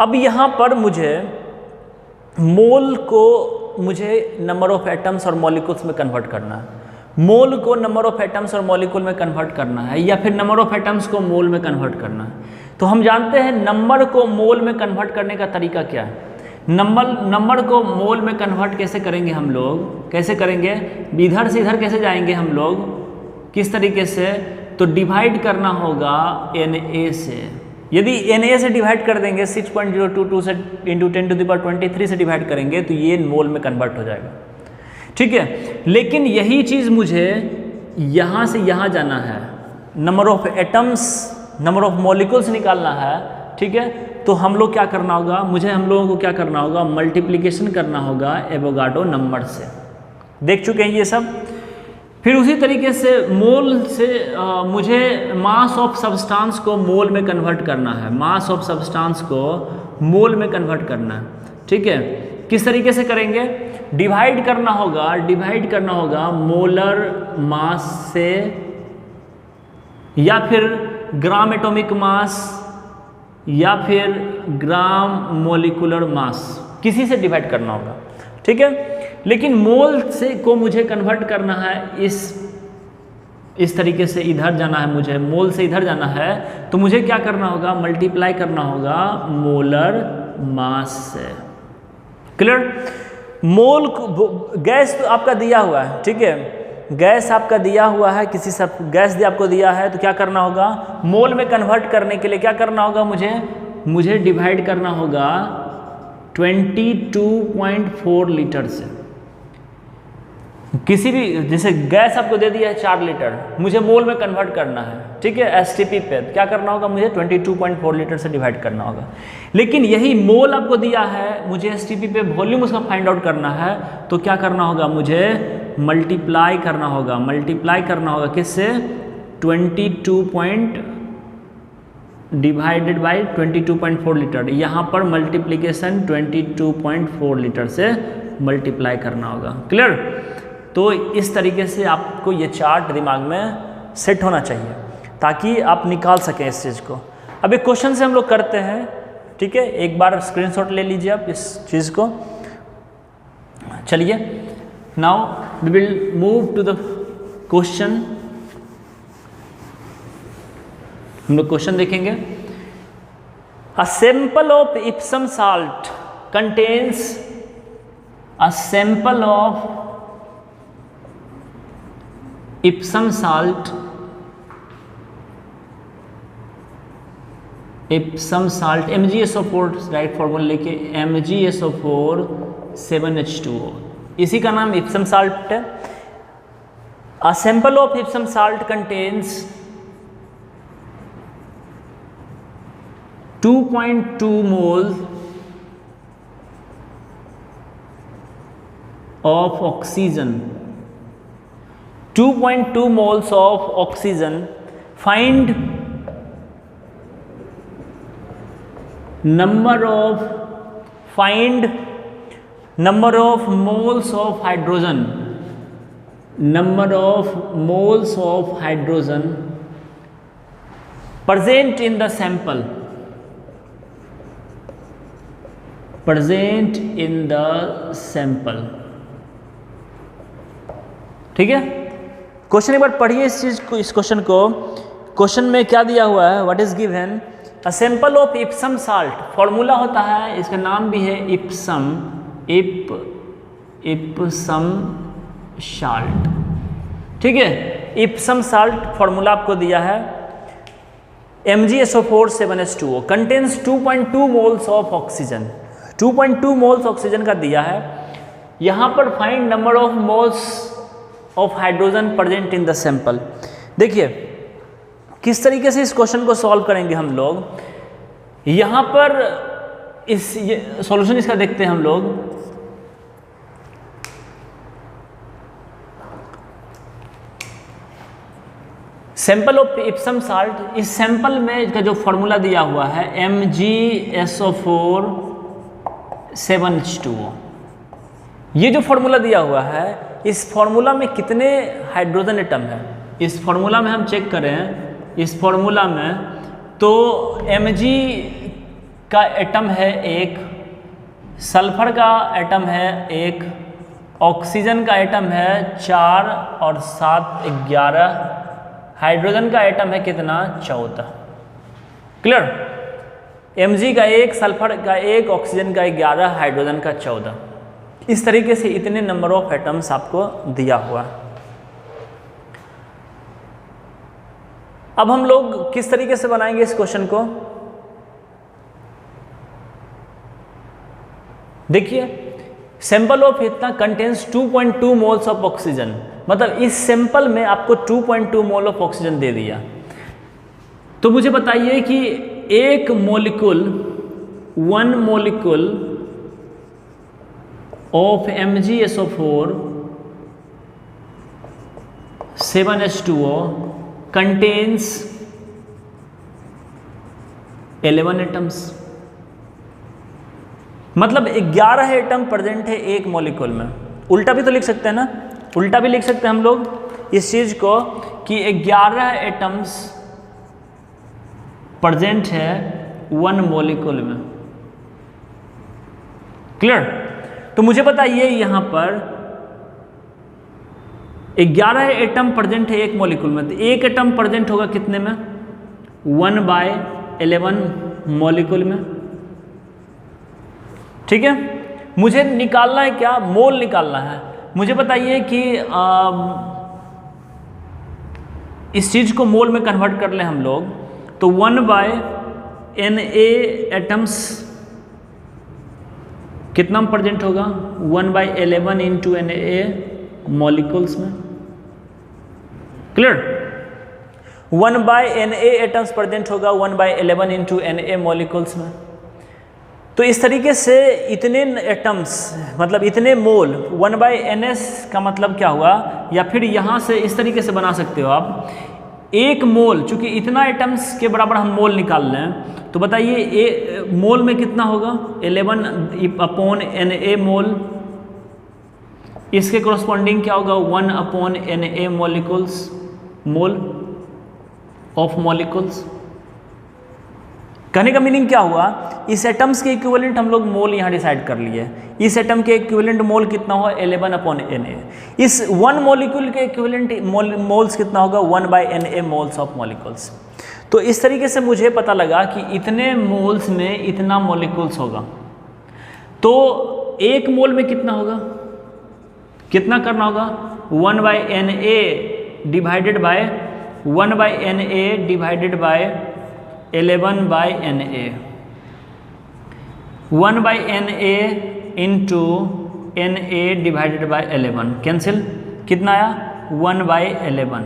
अब यहाँ पर मुझे मोल को मुझे नंबर ऑफ एटम्स और मॉलिक्यूल्स में कन्वर्ट करना है। मोल को नंबर ऑफ एटम्स और मॉलिक्यूल में कन्वर्ट करना है, या फिर नंबर ऑफ एटम्स को मोल में कन्वर्ट करना है। तो हम जानते हैं नंबर को मोल में कन्वर्ट करने का तरीका क्या है। नंबर को मोल में कन्वर्ट कैसे करेंगे हम लोग, कैसे करेंगे, इधर से इधर कैसे जाएंगे हम लोग, किस तरीके से, तो डिवाइड करना होगा Na से। यदि Na से डिवाइड कर देंगे 6.022 से इंटू 10⁻23 से डिवाइड करेंगे तो ये मोल में कन्वर्ट हो जाएगा, ठीक है। लेकिन यही चीज़ मुझे यहाँ से यहाँ जाना है, number of atoms, number of molecules निकालना है, ठीक है। तो हम लोग क्या करना होगा, हम लोगों को क्या करना होगा, मल्टीप्लिकेशन करना होगा एवोगाड्रो नंबर से। देख चुके हैं ये सब। फिर उसी तरीके से मोल से मुझे मास ऑफ सब्सटेंस को मोल में कन्वर्ट करना है, मास ऑफ सब्सटेंस को मोल में कन्वर्ट करना है, ठीक है। किस तरीके से करेंगे, डिवाइड करना होगा मोलर मास से, या फिर ग्राम एटॉमिक मास, या फिर ग्राम मोलिकुलर मास, किसी से डिवाइड करना होगा, ठीक है। लेकिन मोल से को मुझे कन्वर्ट करना है इस तरीके से, इधर जाना है मुझे, मोल से इधर जाना है, तो मुझे क्या करना होगा, मल्टीप्लाई करना होगा मोलर मास से। क्लियर। मोल गैस तो आपका दिया हुआ है, ठीक है, गैस आपका दिया हुआ है, किसी सब गैस आपको दिया है, तो क्या करना होगा, मोल में कन्वर्ट करने के लिए क्या करना होगा, मुझे डिवाइड करना होगा 22.4 लीटर से। किसी भी, जैसे गैस आपको दे दिया है 4 लीटर, मुझे मोल में कन्वर्ट करना है, ठीक है, एसटीपी पे क्या करना होगा, मुझे 22.4 लीटर से डिवाइड करना होगा। लेकिन यही मोल आपको दिया है, मुझे एसटीपी पे वॉल्यूम उसका फाइंड आउट करना है, तो क्या करना होगा, मुझे मल्टीप्लाई करना होगा किससे, 22.4 लीटर, यहाँ पर मल्टीप्लिकेशन 22.4 लीटर से मल्टीप्लाई करना होगा। क्लियर। तो इस तरीके से आपको ये चार्ट दिमाग में सेट होना चाहिए ताकि आप निकाल सकें इस चीज़ को। अब एक क्वेश्चन से हम लोग करते हैं, ठीक है, एक बार स्क्रीनशॉट ले लीजिए आप इस चीज़ को। चलिए, now we will move to the question. हम लोग क्वेश्चन देखेंगे। A sample of Epsom salt contains, a sample of Epsom salt, MgSO4 right formula लेके MgSO4 7H2O, इसी का नाम इप्सम साल्ट है। A sample of Epsom salt contains 2.2 moles of oxygen, 2.2 moles of oxygen. Find number of moles of hydrogen, present in the sample, ठीक है। Question एक बार पढ़िए इस चीज को, इस क्वेश्चन को। क्वेश्चन में क्या दिया हुआ है, what is given, a sample of Epsom salt, formula होता है, इसका नाम भी है इप्सम, इप्सम साल्ट, ठीक है। इप्सम साल्ट फॉर्मूला आपको दिया है, MgSO4 7H2O contains 2.2 moles of oxygen, 2.2 moles oxygen का दिया है। यहाँ पर find number of moles of hydrogen present in the sample. देखिए किस तरीके से इस क्वेश्चन को सॉल्व करेंगे हम लोग। यहाँ पर सॉल्यूशन इसका देखते हैं हम लोग। सैंपल ऑफ इप्सम साल्ट, इस सैंपल में इसका जो फॉर्मूला दिया हुआ है MgSO4 7H2O, ये जो फॉर्मूला दिया हुआ है, इस फॉर्मूला में कितने हाइड्रोजन एटम है, इस फॉर्मूला में हम चेक करें, इस फॉर्मूला में तो Mg का एटम है 1, सल्फर का एटम है 1 ऑक्सीजन का एटम है 4 और 7 11, हाइड्रोजन का एटम है कितना 14। क्लियर? Mg का 1, सल्फर का 1, ऑक्सीजन का 11, हाइड्रोजन का 14। इस तरीके से इतने नंबर ऑफ एटम्स आपको दिया हुआ है। अब हम लोग किस तरीके से बनाएंगे इस क्वेश्चन को? देखिए, सैंपल ऑफ इतना कंटेन्स 2.2 मोल्स ऑफ ऑक्सीजन, मतलब इस सैंपल में आपको 2.2 मोल ऑफ ऑक्सीजन दे दिया। तो मुझे बताइए कि एक molecule 1 molecule of MgSO4 7H2O contains 11 atoms, मतलब 11 एटम प्रेजेंट है एक मॉलिक्यूल में। उल्टा भी तो लिख सकते हैं ना, उल्टा भी लिख सकते हैं हम लोग इस चीज को कि 11 एटम्स प्रेजेंट है 1 मॉलिक्यूल में। क्लियर? तो मुझे बताइए यहां पर 11 एटम प्रेजेंट है एक मॉलिक्यूल में, तो एक एटम प्रेजेंट होगा कितने में? 1/11 मॉलिक्यूल में। ठीक है, मुझे निकालना है क्या? मोल निकालना है। मुझे बताइए कि इस चीज को मोल में कन्वर्ट कर लें हम लोग, तो 1/Na एटम्स कितना प्रेजेंट होगा? 1/11 इंटू Na मॉलिक्यूल्स में। क्लियर? 1/Na एटम्स प्रेजेंट होगा 1/11 इंटू Na मॉलिक्यूल्स में। तो इस तरीके से इतने एटम्स, मतलब इतने मोल, 1/ns का मतलब क्या हुआ? या फिर यहाँ से इस तरीके से बना सकते हो आप, एक मोल, चूंकि इतना एटम्स के बराबर हम मोल निकाल रहे हैं, तो बताइए मोल में कितना होगा? 11/Na मोल। इसके कोरस्पॉन्डिंग क्या होगा? 1/Na molecules, mole of molecules. कहने का मीनिंग क्या हुआ? इस एटम्स के इक्विवेलेंट हम लोग मोल यहाँ डिसाइड कर लिए। इस एटम के इक्विवेलेंट मोल कितना हुआ? 11/Na। इस 1 मॉलिक्यूल के इक्विवेलेंट मोल्स कितना होगा? 1/Na moles of molecules. तो इस तरीके से मुझे पता लगा कि इतने मोल्स में इतना मॉलिक्यूल्स होगा। तो एक मोल में कितना होगा? कितना करना होगा? 1/Na divided by 1/Na divided by 11/Na, 1/Na into Na divided by 11, cancel, कितना आया? 1/11।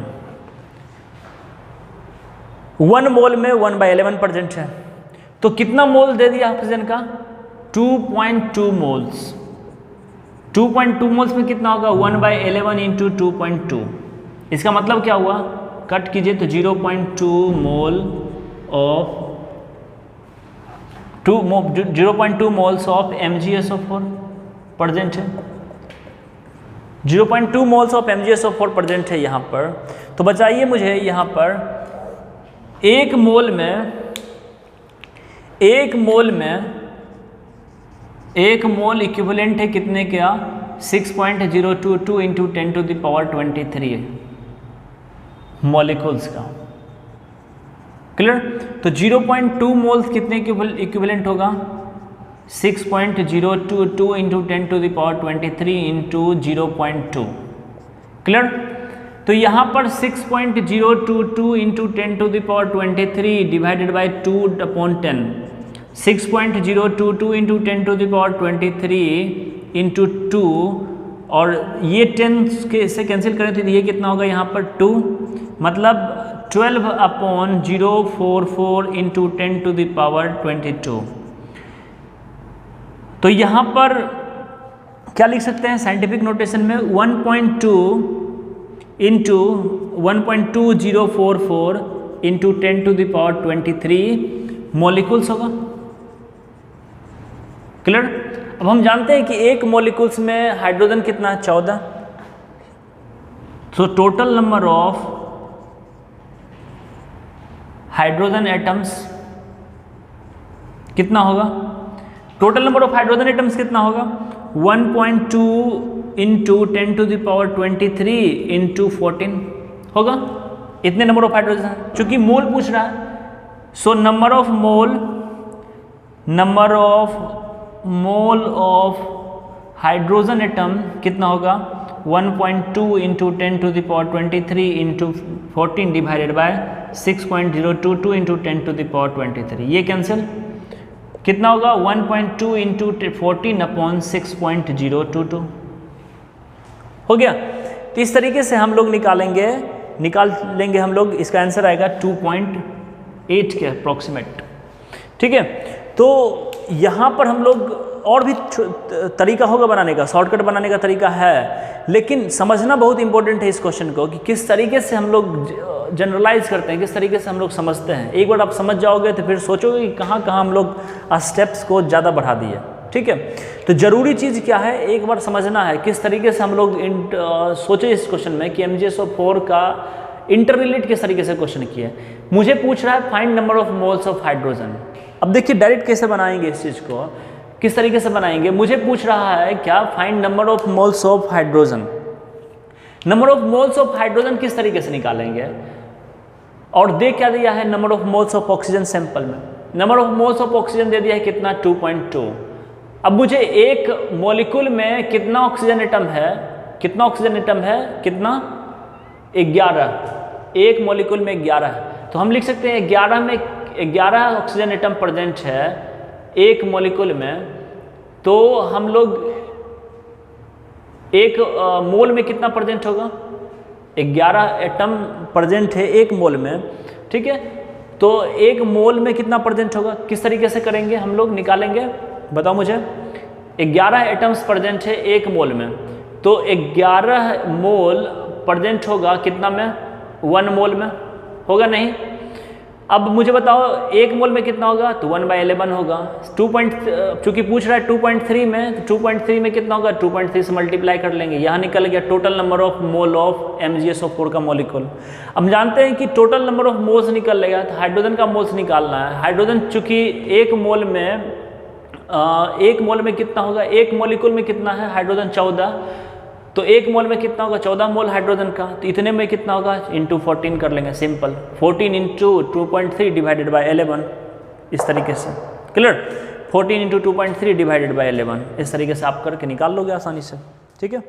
1 मोल में 1/11 प्रेजेंट है, तो कितना मोल दे दिया ऑक्सीजन का? 2.2 मोल्स। 2.2 मोल्स में कितना होगा? 1/11 इंटू 2.2। इसका मतलब क्या हुआ? कट कीजिए तो 0.2 mole of 0.2 moles of MgSO4 present है। 0.2 मोल्स ऑफ MgSO4 प्रेजेंट है यहाँ पर। तो बचाइए मुझे यहाँ पर एक मोल इक्विवेलेंट है कितने का? 6.022 इंटू 10⁻23 मॉलिक्यूल्स का। क्लियर? तो 0.2 मोल्स कितने इक्विवेलेंट होगा? 6.022 इंटू 10⁻23 इंटू 0.2। क्लियर? तो यहाँ पर 6.022 into 10⁻23 divided by 2/10, 6.022 into 10⁻23 into 2, और ये 10 से कैंसिल करें तो ये कितना होगा यहाँ पर? 2, मतलब 12/044 इंटू 10⁻22। तो यहाँ पर क्या लिख सकते हैं साइंटिफिक नोटेशन में? 1.2 इंटू 1.2044 इंटू 10⁻23 मॉलिक्यूल्स होगा। क्लियर? अब हम जानते हैं कि एक मॉलिक्यूल्स में हाइड्रोजन कितना है? 14। तो total number of hydrogen atoms कितना होगा? Total number of hydrogen atoms कितना होगा? 1.2 इंटू 10⁻23 इंटू 14 होगा। इतने नंबर ऑफ हाइड्रोजन, चूंकि मोल पूछ रहा है, so number of mole of hydrogen atom कितना होगा 1.2 into 10⁻23 into 14 divided by 6.022 into 10⁻23। ये कैंसिल, कितना होगा 1.2 इंटू 14 अपॉन 6.022 हो गया। तो इस तरीके से हम लोग निकाल लेंगे हम लोग, इसका आंसर आएगा 2.8 के अप्रॉक्सीमेट। ठीक है, तो यहाँ पर हम लोग और भी तरीका होगा बनाने का, शॉर्टकट बनाने का तरीका है, लेकिन समझना बहुत इंपॉर्टेंट है इस क्वेश्चन को कि किस तरीके से हम लोग जनरलाइज करते हैं, किस तरीके से हम लोग समझते हैं। एक बार आप समझ जाओगे तो फिर सोचोगे कि कहाँ कहाँ हम लोग स्टेप्स को ज़्यादा बढ़ा दिए। ठीक है, तो ज़रूरी चीज़ क्या है, एक बार समझना है किस तरीके से हम लोग सोचे इस क्वेश्चन में कि MgSO4 का इंटर रिलेट किस तरीके से क्वेश्चन किया है। मुझे पूछ रहा है find number of moles of hydrogen. अब देखिए डायरेक्ट कैसे बनाएंगे इस चीज़ को, किस तरीके से बनाएंगे। मुझे पूछ रहा है क्या, find number of moles of hydrogen. Number of moles of hydrogen किस तरीके से निकालेंगे, और दे क्या दिया है, number of moles of oxygen sample में। Number of moles of oxygen दे दिया है कितना 2.2। अब मुझे एक मॉलिक्यूल में कितना ऑक्सीजन एटम है, कितना ऑक्सीजन एटम है, कितना 11, एक मॉलिक्यूल में 11 है। तो हम लिख सकते हैं 11 में 11 ऑक्सीजन एटम प्रेजेंट है एक मॉलिक्यूल में, तो हम लोग एक मोल में कितना प्रेजेंट होगा, 11 एटम प्रेजेंट है एक मोल में। ठीक है, तो एक मोल में कितना प्रेजेंट होगा, किस तरीके से करेंगे हम लोग निकालेंगे, बताओ मुझे। 11 एटम्स प्रेजेंट है एक मोल में, तो 11 मोल प्रेजेंट होगा कितना में, 1 मोल में होगा नहीं। अब मुझे बताओ एक मोल में कितना होगा, तो 1/11 होगा। चूंकि पूछ रहा है 2.3 में, तो 2.3 में कितना होगा, 2.3 से मल्टीप्लाई कर लेंगे, यहाँ निकल गया total number of mole of MgSO4 का मॉलिक्यूल। हम जानते हैं कि टोटल नंबर ऑफ मोल्स निकलेगा, तो हाइड्रोजन का मोल्स निकालना है। हाइड्रोजन चूंकि एक मोल में कितना होगा, एक मॉलिक्यूल में कितना है हाइड्रोजन 14, तो एक मोल में कितना होगा 14 मोल हाइड्रोजन का, तो इतने में कितना होगा इंटू 14 कर लेंगे, सिंपल 14 इंटू 2.3 डिवाइडेड बाय 11, इस तरीके से। क्लियर, 14 इंटू 2.3 डिवाइडेड बाय 11, इस तरीके से आप करके निकाल लोगे आसानी से। ठीक है।